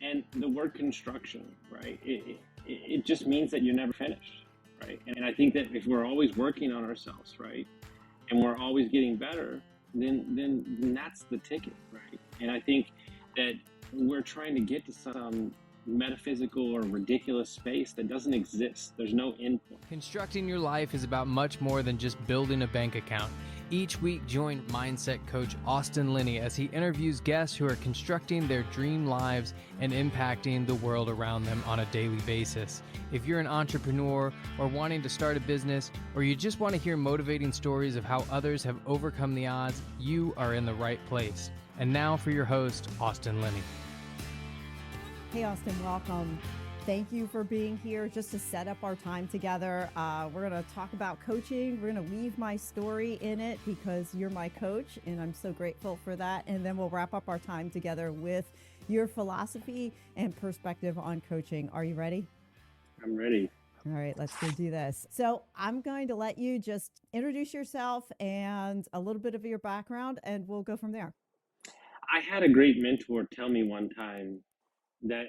And the word construction, right? It just means that you're never finished, right? And I think that if we're always working on ourselves, right, and we're always getting better, then that's the ticket, right? And I think that we're trying to get to some metaphysical or ridiculous space that doesn't exist. There's no endpoint. Constructing your life is about much more than just building a bank account. Each week, join mindset coach Austin Linney as he interviews guests who are constructing their dream lives and impacting the world around them on a daily basis. If you're an entrepreneur or wanting to start a business, or you just want to hear motivating stories of how others have overcome the odds, you are in the right place. And now for your host, Austin Linney. Hey, Austin, welcome. Thank you for being here just to set up our time together. We're going to talk about coaching. We're going to weave my story in it because you're my coach, and I'm so grateful for that. And then we'll wrap up our time together with your philosophy and perspective on coaching. Are you ready? I'm ready. All right, let's go do this. So I'm going to let you just introduce yourself and a little bit of your background, and we'll go from there. I had a great mentor tell me one time that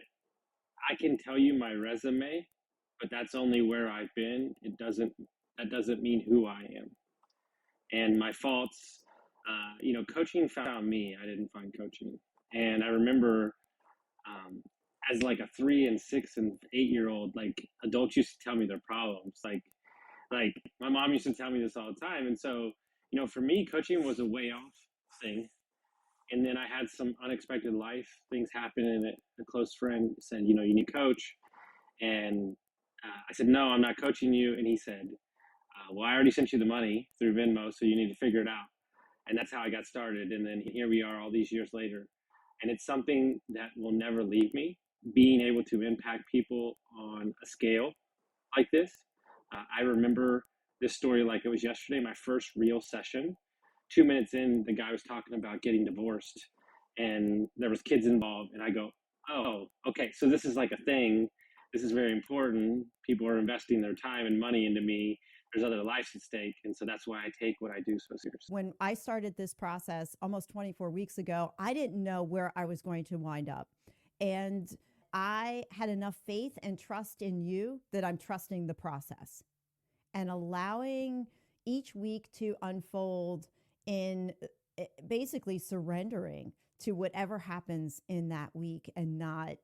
I can tell you my resume, but that's only where I've been. That doesn't mean who I am. And my faults, coaching found me. I didn't find coaching. And I remember as like a 3 and 6 and 8-year-old, like adults used to tell me their problems. Like my mom used to tell me this all the time. And so, for me, coaching was a way off thing. And then I had some unexpected life things happen, and a close friend said, you need a coach. And I said, no, I'm not coaching you. And he said, well, I already sent you the money through Venmo, so you need to figure it out. And that's how I got started. And then here we are all these years later. And it's something that will never leave me, being able to impact people on a scale like this. I remember this story like it was yesterday, my first real session. 2 minutes in, the guy was talking about getting divorced, and there was kids involved. And I go, oh, okay, so this is like a thing. This is very important. People are investing their time and money into me. There's other lives at stake. And so that's why I take what I do so seriously. When I started this process almost 24 weeks ago, I didn't know where I was going to wind up. And I had enough faith and trust in you that I'm trusting the process and allowing each week to unfold in basically surrendering to whatever happens in that week and not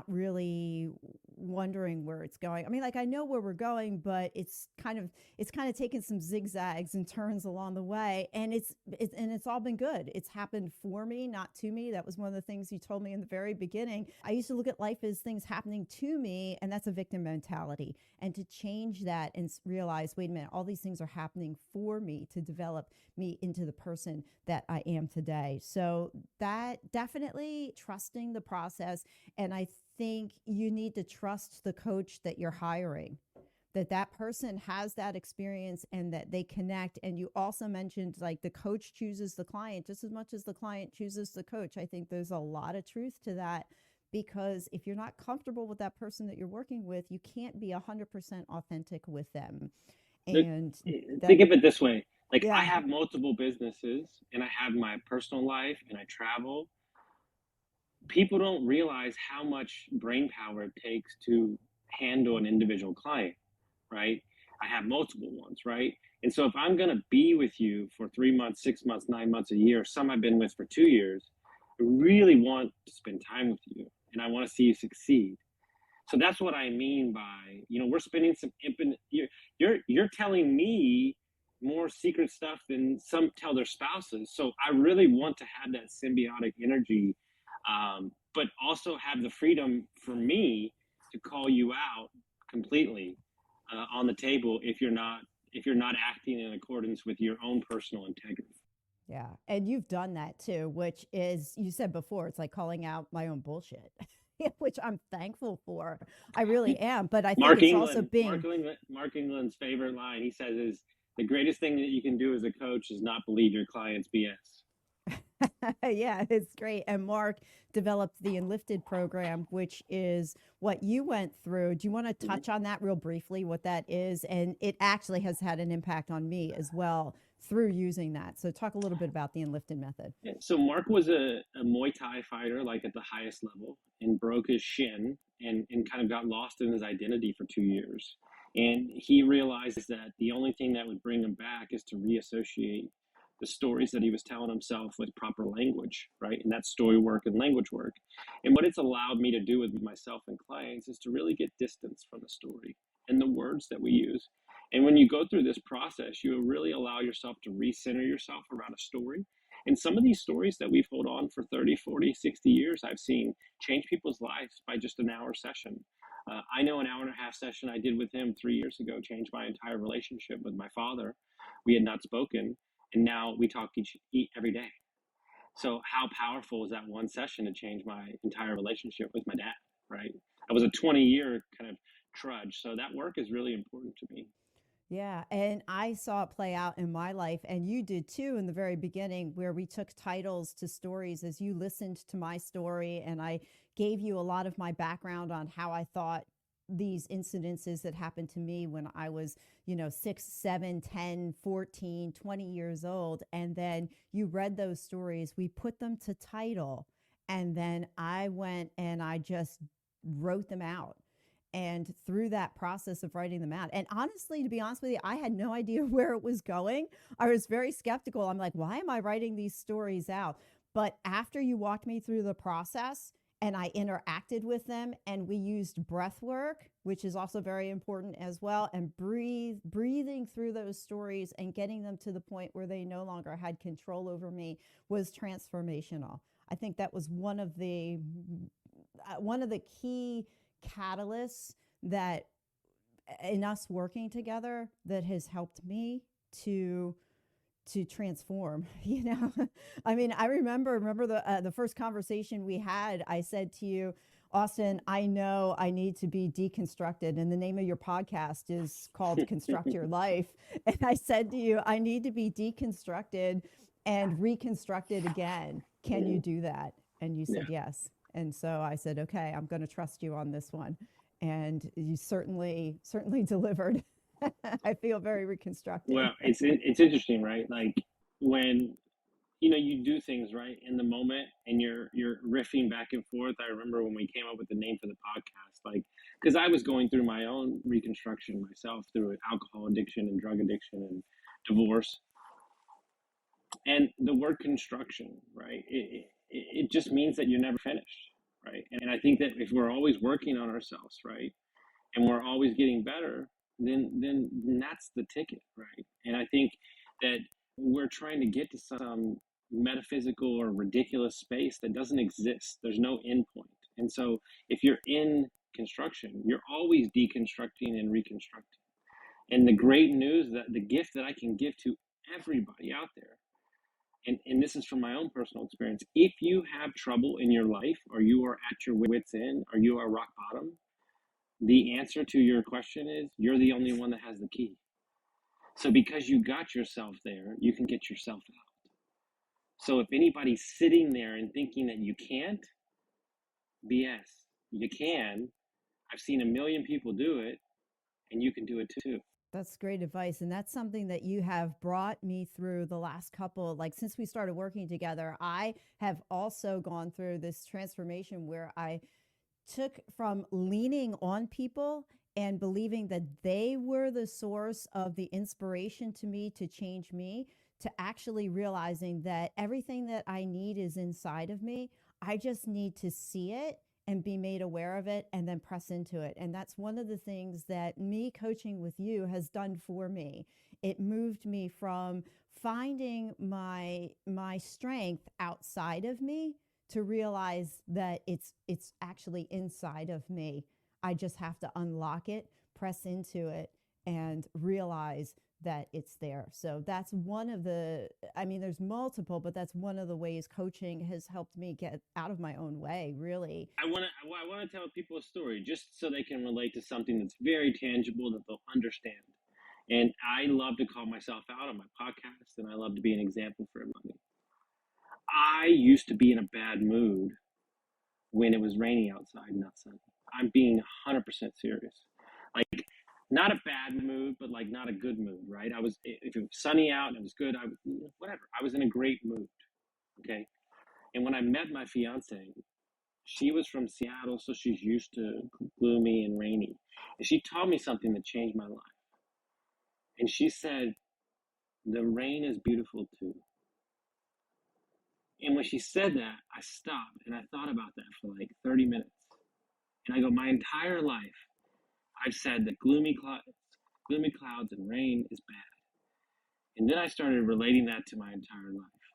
really wondering where it's going. I mean, like I know where we're going, but it's kind of taken some zigzags and turns along the way, and it's all been good. It's happened for me, not to me. That was one of the things you told me in the very beginning. I used to look at life as things happening to me, and that's a victim mentality. And to change that and realize, wait a minute, all these things are happening for me to develop me into the person that I am today. So that definitely trusting the process. And I think you need to trust the coach that you're hiring, that person has that experience and that they connect. And you also mentioned like the coach chooses the client just as much as the client chooses the coach. I think there's a lot of truth to that, because if you're not comfortable with that person that you're working with, you can't be 100% authentic with them. And think of it this way. Like, yeah. I have multiple businesses, and I have my personal life, and I travel. People don't realize how much brain power it takes to handle an individual client, right? I have multiple ones, right? And so if I'm going to be with you for 3 months, 6 months, 9 months, a year, some I've been with for 2 years, I really want to spend time with you, and I want to see you succeed. So that's what I mean by, we're spending some infinite, you're telling me more secret stuff than some tell their spouses. So I really want to have that symbiotic energy, but also have the freedom for me to call you out completely on the table if you're not acting in accordance with your own personal integrity. Yeah. And you've done that too, which is, you said before, it's like calling out my own bullshit. Which I'm thankful for. I really am. But I think it's also being Mark England's favorite line, he says, is the greatest thing that you can do as a coach is not believe your client's BS. Yeah, it's great. And Mark developed the Enlifted program, which is what you went through. Do you want to touch on that real briefly, what that is? And it actually has had an impact on me as well, through using that. So talk a little bit about the Enlifted method. Yeah, so Mark was a Muay Thai fighter, like at the highest level, and broke his shin and kind of got lost in his identity for 2 years. And he realized that the only thing that would bring him back is to reassociate the stories that he was telling himself with proper language, right? And that's story work and language work. And what it's allowed me to do with myself and clients is to really get distance from the story and the words that we use. And when you go through this process, you really allow yourself to recenter yourself around a story. And some of these stories that we've held on for 30, 40, 60 years, I've seen change people's lives by just an hour session. I know an hour and a half session I did with him 3 years ago changed my entire relationship with my father. We had not spoken, and now we talk every day. So how powerful is that one session to change my entire relationship with my dad, right? That was a 20-year kind of trudge. So that work is really important to me. Yeah. And I saw it play out in my life. And you did too in the very beginning, where we took titles to stories as you listened to my story. And I gave you a lot of my background on how I thought these incidences that happened to me when I was, 6, 7, 10, 14, 20 years old. And then you read those stories, we put them to title. And then I went and I just wrote them out. And through that process of writing them out, and honestly, to be honest with you, I had no idea where it was going. I was very skeptical. I'm like, why am I writing these stories out? But after you walked me through the process and I interacted with them, and we used breath work, which is also very important as well, and breathing through those stories and getting them to the point where they no longer had control over me, was transformational. I think that was one of the key catalysts that in us working together that has helped me to transform. I mean, I remember the first conversation we had. I said to you, Austin, I know I need to be deconstructed, and the name of your podcast is called Construct Your Life. And I said to you, I need to be deconstructed and reconstructed again. Can you do that? And you said yes. And so I said, okay, I'm going to trust you on this one. And you certainly delivered. I feel very reconstructed. Well, it's interesting, right? Like when you do things right in the moment and you're riffing back and forth. I remember when we came up with the name for the podcast, like, because I was going through my own reconstruction myself through alcohol addiction and drug addiction and divorce. And the word construction, right? It just means that you're never finished, right? And I think that if we're always working on ourselves, right, and we're always getting better, then that's the ticket, right? And I think that we're trying to get to some metaphysical or ridiculous space that doesn't exist. There's no end point. And so if you're in construction, you're always deconstructing and reconstructing. And the great news, that the gift that I can give to everybody out there, and this is from my own personal experience, if you have trouble in your life, or you are at your wit's end, or you are rock bottom, the answer to your question is you're the only one that has the key. So because you got yourself there, you can get yourself out. So if anybody's sitting there and thinking that you can't, BS. You can. I've seen a million people do it, and you can do it too. That's great advice. And that's something that you have brought me through the last couple, like since we started working together. I have also gone through this transformation where I took from leaning on people and believing that they were the source of the inspiration to me to change me, to actually realizing that everything that I need is inside of me. I just need to see it and be made aware of it and then press into it. And that's one of the things that me coaching with you has done for me. It moved me from finding my strength outside of me to realize that it's actually inside of me. I just have to unlock it, press into it, and realize that it's there. So that's one of the, I mean, there's multiple, but that's one of the ways coaching has helped me get out of my own way, really. I want to tell people a story just so they can relate to something that's very tangible that they'll understand. And I love to call myself out on my podcast, and I love to be an example for everybody. I used to be in a bad mood when it was raining outside, not sunny. I'm being 100% serious. Like, not a bad mood, but like not a good mood, right? If it was sunny out and it was good, whatever. I was in a great mood. Okay. And when I met my fiance, she was from Seattle, so she's used to gloomy and rainy. And she taught me something that changed my life. And she said, the rain is beautiful too. And when she said that, I stopped and I thought about that for like 30 minutes. And I go, my entire life, I've said that gloomy clouds and rain is bad. And then I started relating that to my entire life.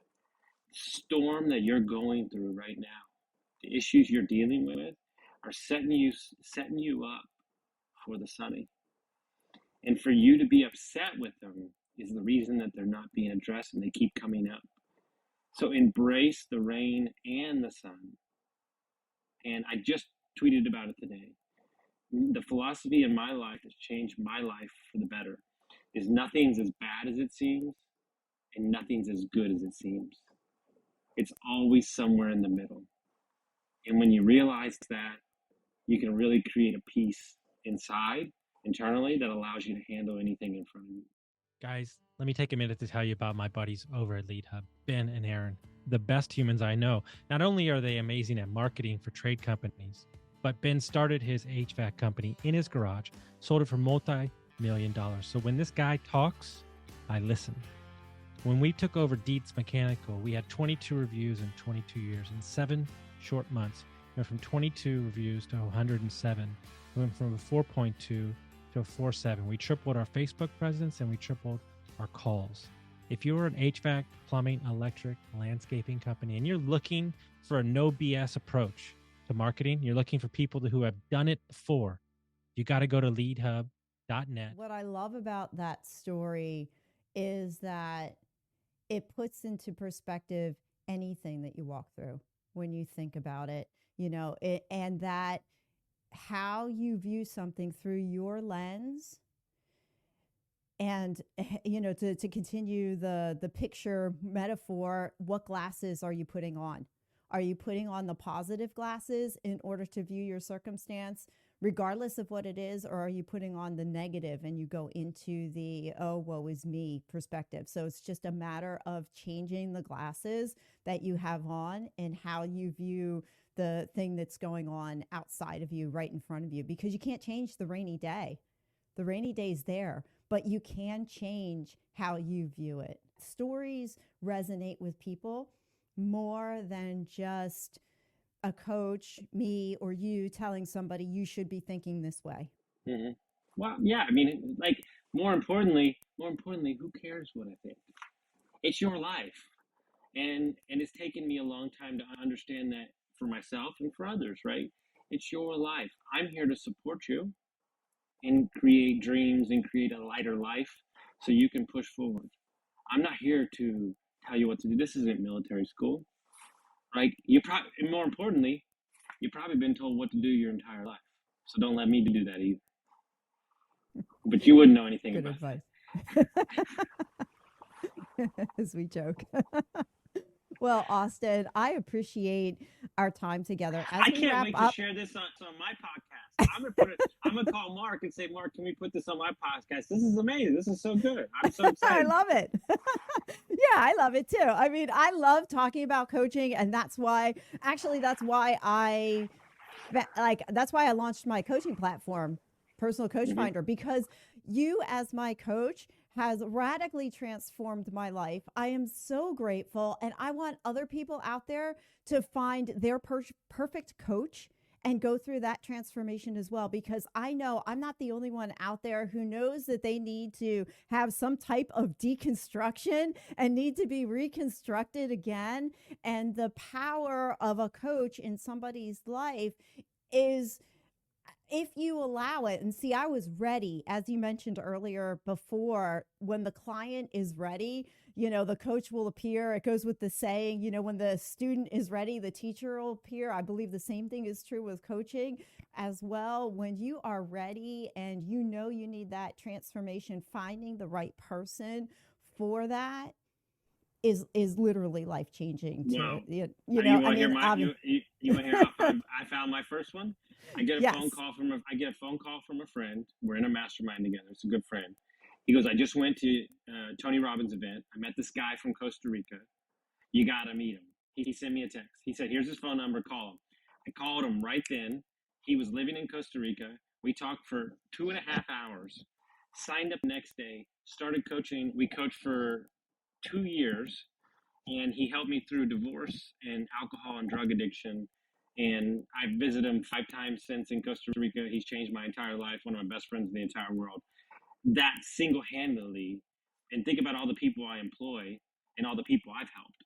The storm that you're going through right now, the issues you're dealing with, are setting you up for the sunny. And for you to be upset with them is the reason that they're not being addressed and they keep coming up. So embrace the rain and the sun. And I just tweeted about it today. The philosophy in my life has changed my life for the better. Is nothing's as bad as it seems, and nothing's as good as it seems. It's always somewhere in the middle. And when you realize that, you can really create a peace internally, that allows you to handle anything in front of you. Guys, let me take a minute to tell you about my buddies over at Lead Hub, Ben and Aaron, the best humans I know. Not only are they amazing at marketing for trade companies, but Ben started his HVAC company in his garage, sold it for multi-million-dollars. So when this guy talks, I listen. When we took over Dietz Mechanical, we had 22 reviews in 22 years. In 7 short months, we went from 22 reviews to 107. We went from a 4.2 to a 4.7. We tripled our Facebook presence and we tripled our calls. If you're an HVAC, plumbing, electric, landscaping company, and you're looking for a no BS approach to marketing, you're looking for people who have done it before, you got to go to leadhub.net. What I love about that story is that it puts into perspective anything that you walk through when you think about it, and that how you view something through your lens. And, to continue the picture metaphor, what glasses are you putting on? Are you putting on the positive glasses in order to view your circumstance, regardless of what it is, or are you putting on the negative and you go into the, oh, woe is me perspective? So it's just a matter of changing the glasses that you have on and how you view the thing that's going on outside of you, right in front of you, because you can't change the rainy day. The rainy day is there, but you can change how you view it. Stories resonate with people more than just a coach, me, or you telling somebody you should be thinking this way. Mm-hmm. Well, yeah, I mean, like, more importantly, who cares what I think? It's your life. And it's taken me a long time to understand that for myself and for others, right? It's your life. I'm here to support you and create dreams and create a lighter life so you can push forward. I'm not here to tell you what to do. This isn't military school, right? And more importantly, you've probably been told what to do your entire life. So don't let me do that either. But you wouldn't know anything Good about advice. As we joke. Well, Austin, I appreciate our time together. I can't wait to share this on my podcast. I'm gonna call Mark and say, Mark, can we put this on my podcast? This is amazing. This is so good. I'm so excited. I love it. Yeah, I love it too. I mean, I love talking about coaching, and that's why I launched my coaching platform, Personal Coach Finder, because you as my coach has radically transformed my life. I am so grateful, and I want other people out there to find their perfect coach and go through that transformation as well, because I know I'm not the only one out there who knows that they need to have some type of deconstruction and need to be reconstructed again. And the power of a coach in somebody's life is, if you allow it. And see, I was ready, as you mentioned earlier before, when the client is ready, the coach will appear. It goes with the saying, when the student is ready, the teacher will appear. I believe the same thing is true with coaching as well. When you are ready and you need that transformation, finding the right person for that is literally life-changing. Wow. You want to hear I found my my first one? I get a phone Yes. call from a friend. We're in a mastermind together. It's a good friend. He goes, I just went to Tony Robbins' event. I met this guy from Costa Rica. You got to meet him. He sent me a text. He said, here's his phone number. Call him. I called him right then. He was living in Costa Rica. We talked for 2.5 hours, signed up next day, started coaching. We coached for 2 years, and he helped me through divorce and alcohol and drug addiction. And I've visited him 5 times since in Costa Rica. He's changed my entire life, one of my best friends in the entire world. That single-handedly, and think about all the people I employ and all the people I've helped.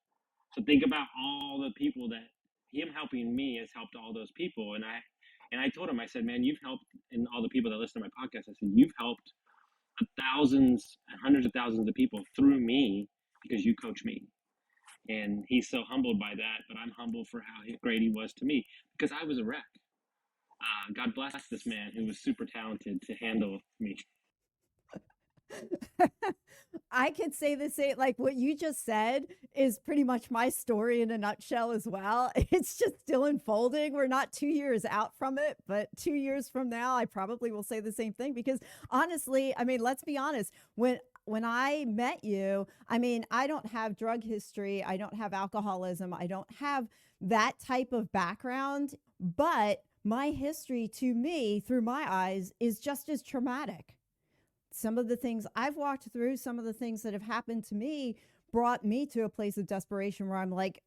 So think about all the people that him helping me has helped all those people. And I told him, I said, man, you've helped, and all the people that listen to my podcast, I said, you've helped thousands, hundreds of thousands of people through me because you coach me. And he's so humbled by that, but I'm humbled for how great he was to me because I was a wreck. God bless this man who was super talented to handle me. I could say the same, like what you just said is pretty much my story in a nutshell as well. It's just still unfolding. We're not 2 years out from it, but 2 years from now, I probably will say the same thing because honestly, I mean, let's be honest, when I met you, I mean, I don't have drug history. I don't have alcoholism. I don't have that type of background, but my history to me through my eyes is just as traumatic. Some of the things I've walked through, some of the things that have happened to me brought me to a place of desperation where I'm like,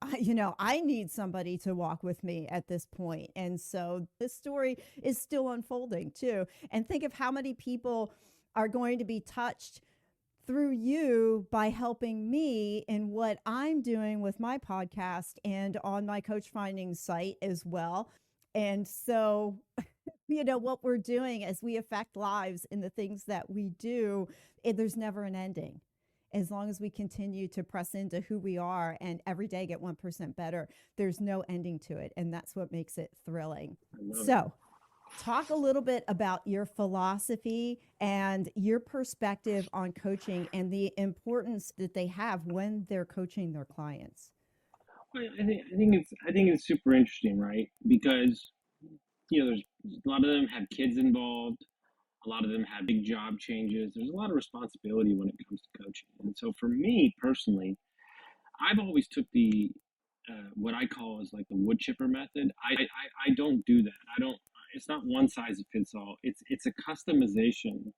I need somebody to walk with me at this point. And so this story is still unfolding too. And think of how many people are going to be touched through you by helping me in what I'm doing with my podcast and on my Coach Findings site as well. And so what we're doing as we affect lives in the things that we do, there's never an ending. As long as we continue to press into who we are and every day get 1% better, there's no ending to it. And that's what makes it thrilling. So talk a little bit about your philosophy and your perspective on coaching and the importance that they have when they're coaching their clients. Well, I think it's super interesting, right? Because there's a lot of them have kids involved. A lot of them have big job changes. There's a lot of responsibility when it comes to coaching. And so for me personally, I've always took the what I call is like the wood chipper method. I don't do that. It's not one size fits all. It's a customization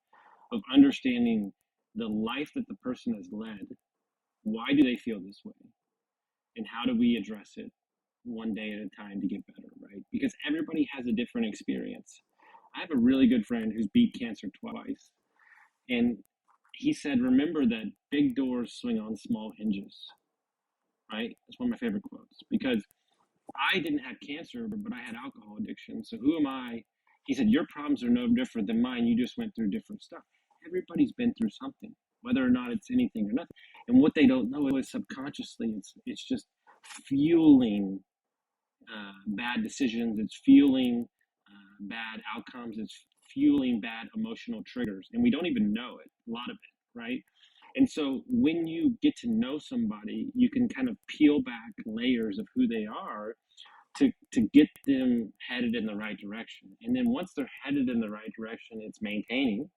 of understanding the life that the person has led. Why do they feel this way? And how do we address it one day at a time to get better, right? Because everybody has a different experience. I have a really good friend who's beat cancer twice. And he said, remember that big doors swing on small hinges, right? That's one of my favorite quotes because I didn't have cancer, but I had alcohol addiction. So who am I? He said, your problems are no different than mine. You just went through different stuff. Everybody's been through something, whether or not it's anything or nothing. And what they don't know is subconsciously, it's just fueling bad decisions. It's fueling bad outcomes. It's fueling bad emotional triggers. And we don't even know it, a lot of it, right? And so when you get to know somebody, you can kind of peel back layers of who they are to get them headed in the right direction. And then once they're headed in the right direction, it's maintaining.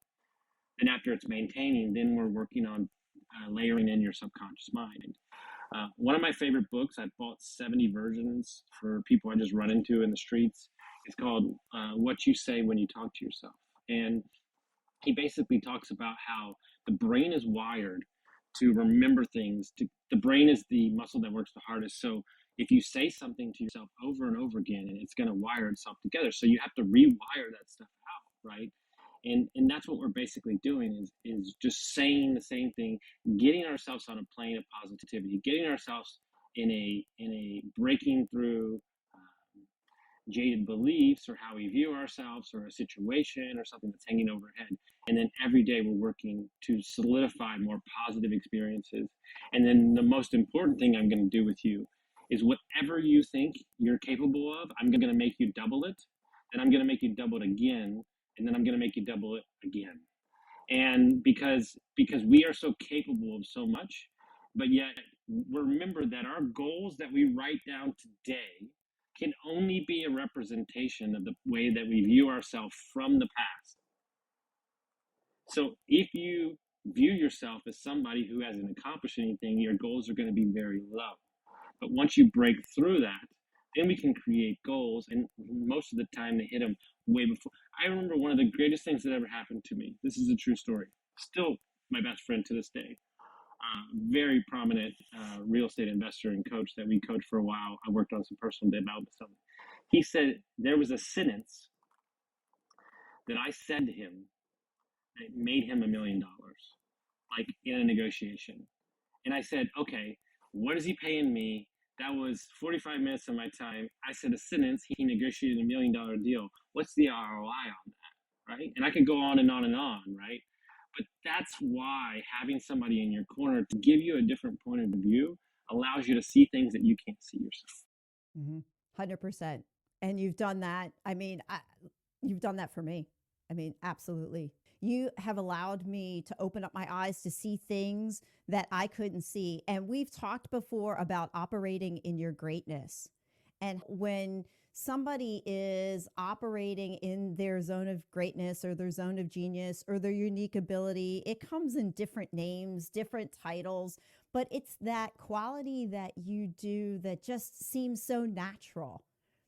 And after it's maintaining, then we're working on layering in your subconscious mind. One of my favorite books, I've bought 70 versions for people I just run into in the streets. It's called What You Say When You Talk to Yourself. And he basically talks about how the brain is wired to remember things. The brain is the muscle that works the hardest. So if you say something to yourself over and over again, and it's going to wire itself together. So you have to rewire that stuff out, right? And that's what we're basically doing is just saying the same thing, getting ourselves on a plane of positivity, getting ourselves in a breaking through jaded beliefs or how we view ourselves or a situation or something that's hanging overhead. And then every day we're working to solidify more positive experiences. And then the most important thing I'm going to do with you is whatever you think you're capable of, I'm going to make you double it. And I'm going to make you double it again. And then I'm going to make you double it again. And because we are so capable of so much, but yet remember that our goals that we write down today can only be a representation of the way that we view ourselves from the past. So if you view yourself as somebody who hasn't accomplished anything, your goals are going to be very low. But once you break through that, then we can create goals. And most of the time they hit them way before. I remember one of the greatest things that ever happened to me. This is a true story. Still my best friend to this day. Very prominent real estate investor and coach that we coached for a while. I worked on some personal development stuff. He said there was a sentence that I said to him that made him $1 million, like in a negotiation. And I said, okay, what is he paying me? That was 45 minutes of my time. I said a sentence, he negotiated $1 million deal. What's the ROI on that, right? And I could go on and on and on, right? But that's why having somebody in your corner to give you a different point of view allows you to see things that you can't see yourself. 100%. And you've done that. I mean, you've done that for me. I mean, absolutely. You have allowed me to open up my eyes to see things that I couldn't see. And we've talked before about operating in your greatness. And when somebody is operating in their zone of greatness or their zone of genius or their unique ability, it comes in different names, different titles, but it's that quality that you do that just seems so natural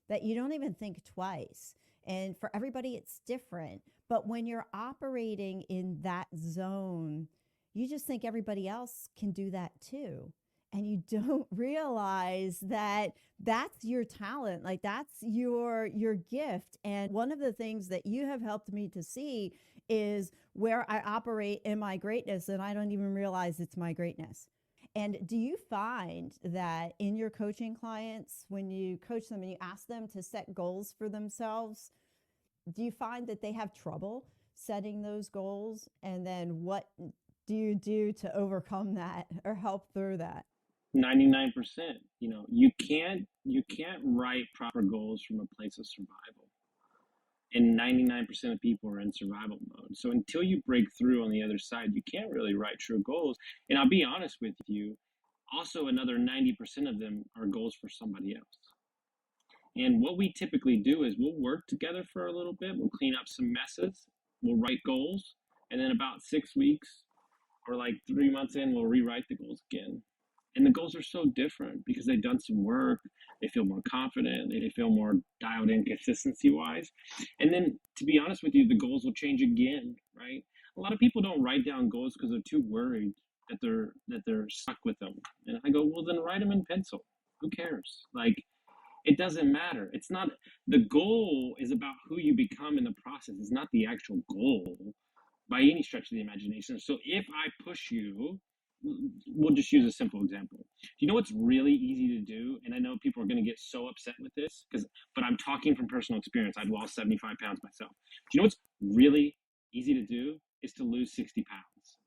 that you don't even think twice. And for everybody, it's different. But when you're operating in that zone, you just think everybody else can do that too. And you don't realize that that's your talent, like that's your gift. And one of the things that you have helped me to see is where I operate in my greatness and I don't even realize it's my greatness. And do you find that in your coaching clients, when you coach them and you ask them to set goals for themselves, do you find that they have trouble setting those goals? And then what do you do to overcome that or help through that? 99%. You can't write proper goals from a place of survival. And 99% of people are in survival mode. So until you break through on the other side, you can't really write true goals. And I'll be honest with you, also another 90% of them are goals for somebody else. And what we typically do is we'll work together for a little bit. We'll clean up some messes. We'll write goals. And then about 6 weeks or like 3 months in, we'll rewrite the goals again. And the goals are so different because they've done some work. They feel more confident. They feel more dialed in consistency-wise. And then, to be honest with you, the goals will change again, right? A lot of people don't write down goals because they're too worried that they're stuck with them. And I go, well, then write them in pencil. Who cares? Like, it doesn't matter. It's not, the goal is about who you become in the process. It's not the actual goal by any stretch of the imagination. So if I push you, we'll just use a simple example. You know what's really easy to do? And I know people are going to get so upset with this, but I'm talking from personal experience. I've lost 75 pounds myself. Do you know what's really easy to do? Is to lose 60 pounds.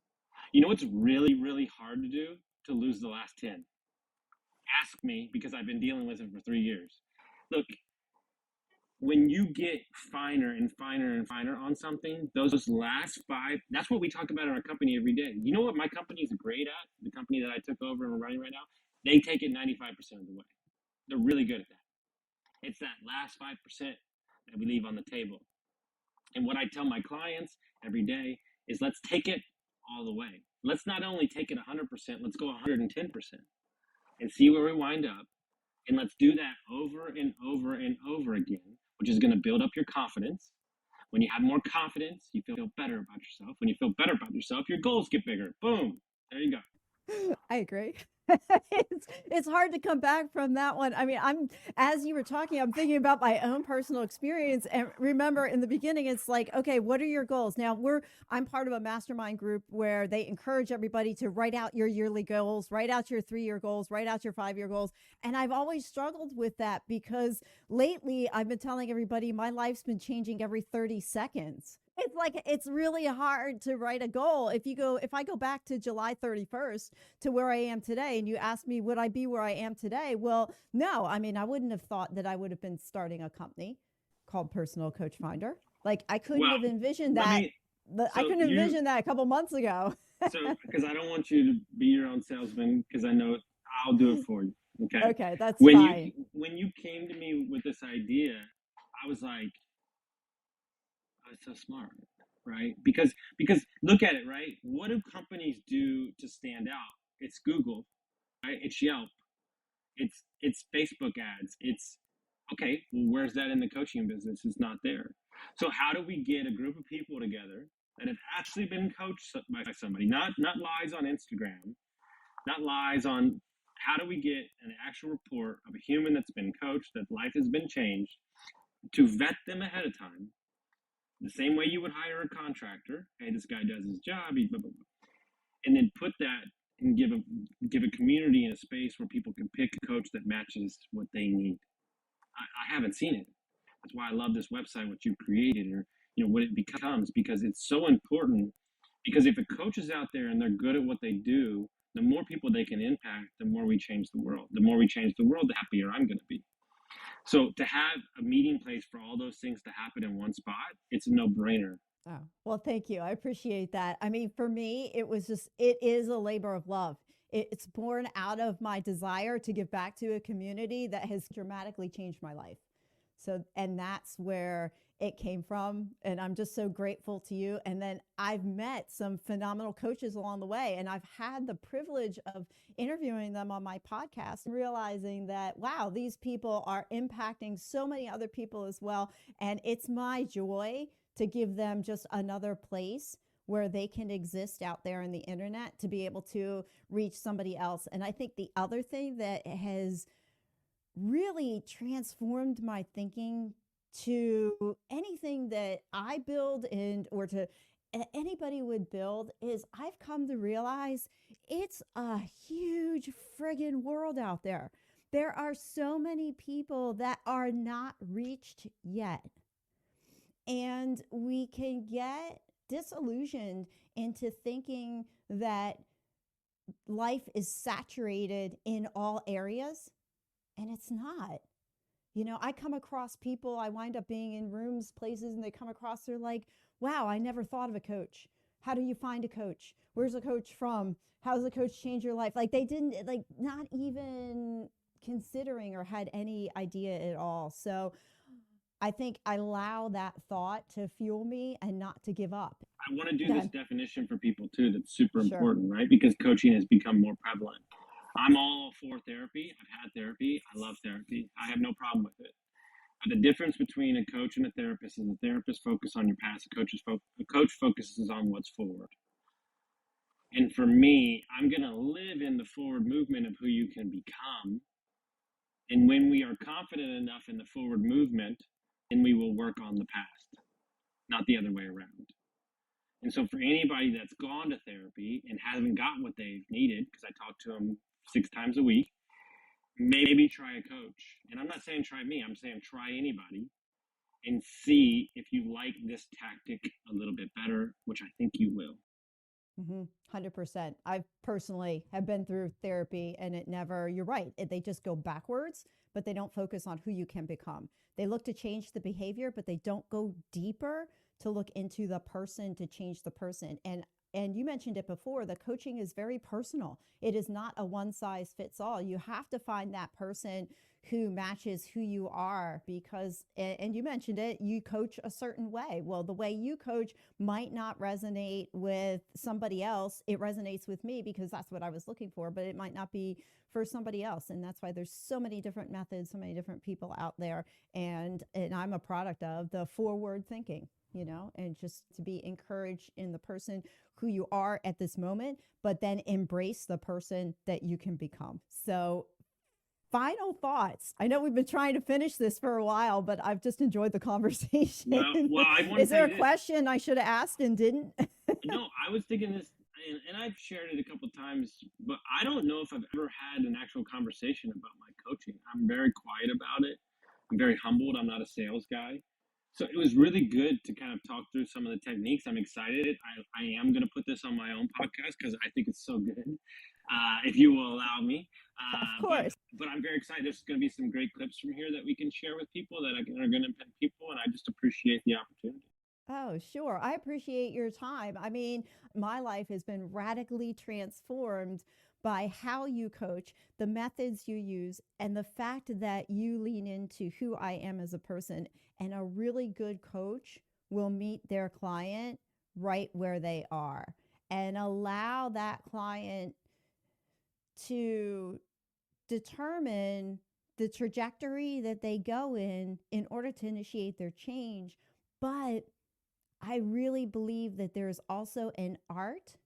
You know what's really, really hard to do? To lose the last 10. Ask me, because I've been dealing with it for 3 years. Look, when you get finer and finer and finer on something, those last 5, that's what we talk about in our company every day. You know what my company is great at? The company that I took over and we're running right now, they take it 95% of the way. They're really good at that. It's that last 5% that we leave on the table. And what I tell my clients every day is let's take it all the way. Let's not only take it 100%, let's go 110% and see where we wind up. And let's do that over and over and over again, which is going to build up your confidence. When you have more confidence, you feel better about yourself. When you feel better about yourself, your goals get bigger. Boom. There you go. I agree. It's hard to come back from that one. I mean, as you were talking, I'm thinking about my own personal experience. And remember in the beginning, it's like, okay, what are your goals? Now I'm part of a mastermind group where they encourage everybody to write out your yearly goals, write out your 3-year goals, write out your 5-year goals. And I've always struggled with that because lately I've been telling everybody my life's been changing every 30 seconds. It's like, it's really hard to write a goal. If I go back to July 31st to where I am today and you ask me, would I be where I am today? Well, no, I mean, I wouldn't have thought that I would have been starting a company called Personal Coach Finder. Like I couldn't have envisioned that. I couldn't envision that a couple months ago. So, because I don't want you to be your own salesman, because I know I'll do it for you. Okay. Okay, that's fine. When you came to me with this idea, I was like, oh, it's so smart, right? Because look at it, right? What do companies do to stand out? It's Google, right? It's Yelp, it's Facebook ads. It's okay, well, where's that in the coaching business? It's not there. So how do we get a group of people together that have actually been coached by somebody, not lies on Instagram, not lies on, how do we get an actual report of a human that's been coached, that life has been changed, to vet them ahead of time, the same way you would hire a contractor. Hey, this guy does his job, blah, blah, blah. And then put that and give a community and a space where people can pick a coach that matches what they need. I haven't seen it. That's why I love this website, what you've created, or what it becomes, because it's so important. Because if a coach is out there and they're good at what they do, the more people they can impact, the more we change the world. The more we change the world, the happier I'm going to be. So to have a meeting place for all those things to happen in one spot, it's a no-brainer. Oh, well, thank you. I appreciate that. I mean, for me, it is a labor of love. It's born out of my desire to give back to a community that has dramatically changed my life. So, and that's where it came from. And I'm just so grateful to you. And then I've met some phenomenal coaches along the way, and I've had the privilege of interviewing them on my podcast, realizing that, wow, these people are impacting so many other people as well. And it's my joy to give them just another place where they can exist out there in the internet to be able to reach somebody else. And I think the other thing that has really transformed my thinking to anything that I build or to anybody would build is I've come to realize it's a huge friggin' world out there. There are so many people that are not reached yet. And we can get disillusioned into thinking that life is saturated in all areas, and it's not. I come across people, I wind up being in rooms, places, and they come across, they're like, wow, I never thought of a coach. How do you find a coach? Where's a coach from? How does a coach change your life? Like, they didn't, like, not even considering or had any idea at all. So I think I allow that thought to fuel me and not to give up. I want to do this definition for people too. That's super Sure. important, right? Because coaching has become more prevalent. I'm all for therapy. I've had therapy. I love therapy. I have no problem with it. But the difference between a coach and a therapist is a therapist focuses on your past. A coach focuses on what's forward. And for me, I'm going to live in the forward movement of who you can become. And when we are confident enough in the forward movement, then we will work on the past, not the other way around. And so for anybody that's gone to therapy and hasn't got what they've needed, because I talk to them 6 times a week, maybe try a coach. And I'm not saying try me, I'm saying try anybody and see if you like this tactic a little bit better, which I think you will. 100%. I personally have been through therapy, and it never, you're right, they just go backwards, but they don't focus on who you can become. They look to change the behavior, but they don't go deeper to look into the person to change the person. And you mentioned it before, the coaching is very personal. It is not a one size fits all. You have to find that person who matches who you are, because, and you mentioned it, you coach a certain way. Well, the way you coach might not resonate with somebody else. It resonates with me because that's what I was looking for, but it might not be for somebody else. And that's why there's so many different methods, so many different people out there. And I'm a product of the forward thinking, and just to be encouraged in the person who you are at this moment, but then embrace the person that you can become. So final thoughts. I know we've been trying to finish this for a while, but I've just enjoyed the conversation. Well, I want Is there a question I should have asked and didn't? No, I was thinking this, and I've shared it a couple of times, but I don't know if I've ever had an actual conversation about my coaching. I'm very quiet about it. I'm very humbled. I'm not a sales guy. So it was really good to kind of talk through some of the techniques. I'm excited. I am going to put this on my own podcast because I think it's so good, if you will allow me. Of course. But I'm very excited. There's going to be some great clips from here that we can share with people that are going to impact people, and I just appreciate the opportunity. Oh, sure. I appreciate your time. I mean, my life has been radically transformed by how you coach, the methods you use, and the fact that you lean into who I am as a person. And a really good coach will meet their client right where they are and allow that client to determine the trajectory that they go in order to initiate their change. But I really believe that there's also an art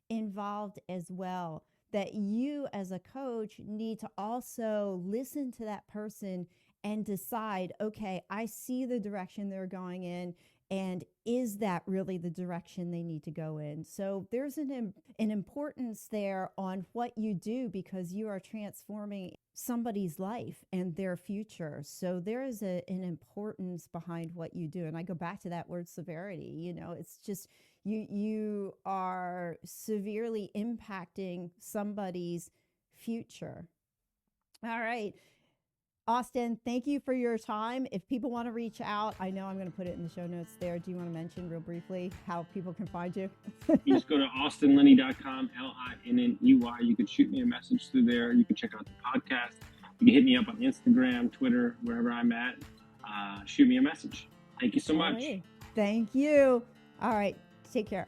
involved as well, that you as a coach need to also listen to that person and decide, okay, I see the direction they're going in, and is that really the direction they need to go in? So there's an importance there on what you do, because you are transforming somebody's life and their future. So there is an importance behind what you do. And I go back to that word severity. It's just you are severely impacting somebody's future. All right. Austin, thank you for your time. If people want to reach out, I know I'm going to put it in the show notes there. Do you want to mention real briefly how people can find you? You just go to austinlinney.com, Linney. You can shoot me a message through there. You can check out the podcast. You can hit me up on Instagram, Twitter, wherever I'm at. Shoot me a message. Thank you so much. Thank you. All right. Take care.